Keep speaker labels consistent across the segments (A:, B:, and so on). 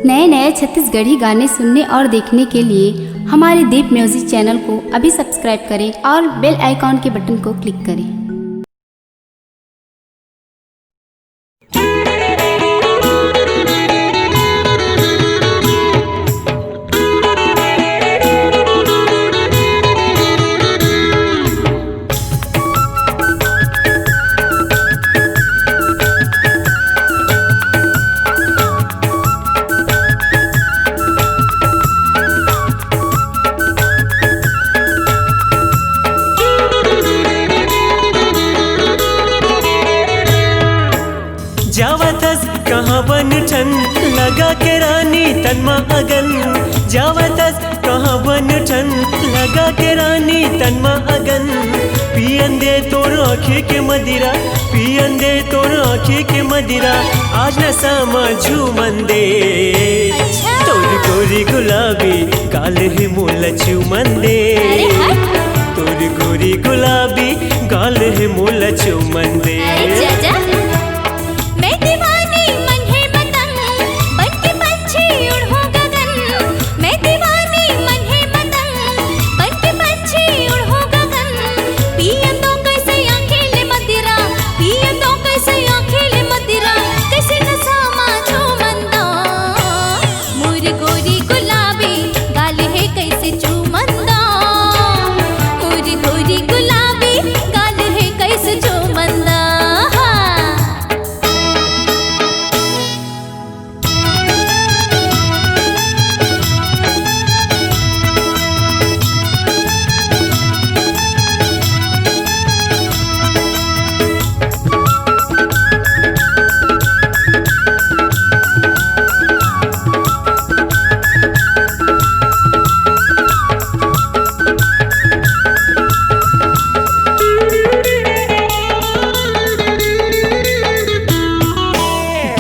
A: नए नए छत्तीसगढ़ी गाने सुनने और देखने के लिए हमारे दीप म्यूजिक चैनल को अभी सब्सक्राइब करें और बेल आइकॉन के बटन को क्लिक करें।
B: जावतस कहाँ बन ठन लगा के रानी तनमा अगन। जावतस कहाँ बन ठन लगा के रानी तनमा अगन। पियन दे तोर आँखें के मदिरा, पियन दे तोर आँखें के मदिरा, आज न समझू मन दे। तोर गोरी गुलाबी गाल है मोल चुमन दे। तोर गोरी गुलाबी गाल है मोल चुमन दे।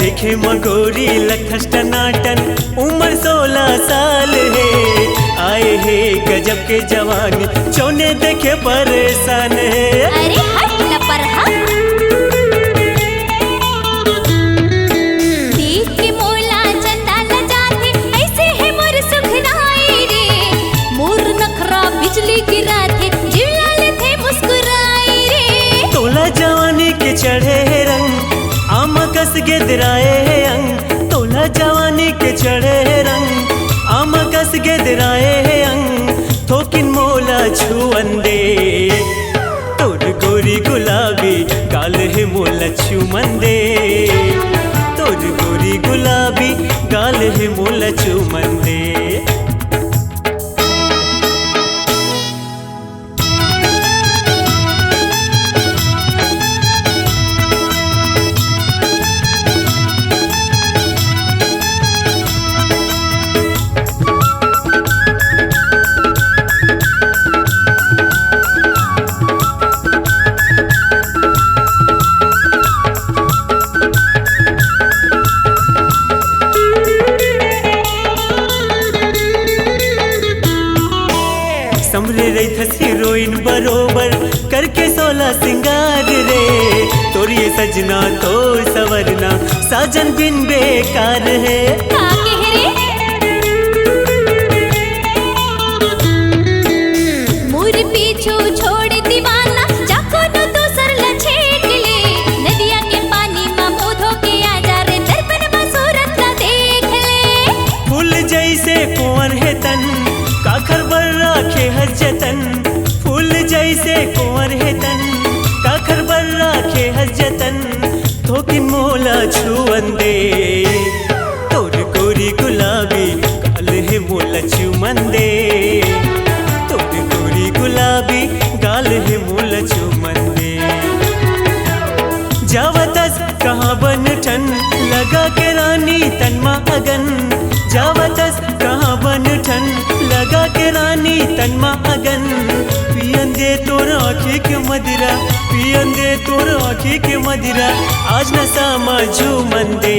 B: देखे मगोरी लखस टनाटन, उम्र 16 साल है। आए है गजब के जवानी, चौने देखे परेशान है।
C: अरे हट न परहा, देख के मोला चंदा ल जाथे, ऐसे है मोर सुखनाई रे। मोर नखरा बिजली गिराथे, जिला लेथे मुस्कुराई रे।
B: तोला जवानी के चढ़े है रंग, आमा कस गेदराए अंग। तोला जवानी के चढ़े रंग, आमा कस गेदराए अंग। थोकिन मोला छुअन दे, तोर गोरी गुलाबी गाल है मोला चुमन दे। तोर गोरी गुलाबी गाल है मोला चुमन दे। समरे रही थस हीरोइन बरोबर करके 16 सिंगार रे। तोर ये सजना तोर सवरना साजन बिन बेकार है।
C: मोर पीछू छोड़ दीवाना, जाको नो दूसर लछेक ले। नदिया के पानी में मुँह धो के आ जा रे, दर्पण में सूरत ला देख ले।
B: फूल जैसे कुंवर है तन, काखर बर राखे हर जतन। फूल जैसे कुंवर है तन, काखर बर राखे हर जतन। थोकिन मोला छुअन दे, तोर गोरी गुलाबी गाल है मोला चुमन दे। तोर गोरी गुलाबी गाल है मोला चुमन दे। जावतस कहाँ बन ठन लगा के रानी तनमा अगन। जावतस कहाँ बन ठन लगा के रानी तनमा अगन। पियन दे तोर आँखें के मदिरा, पियन दे तोर आँखें के मदिरा, आज न समझू मन दे।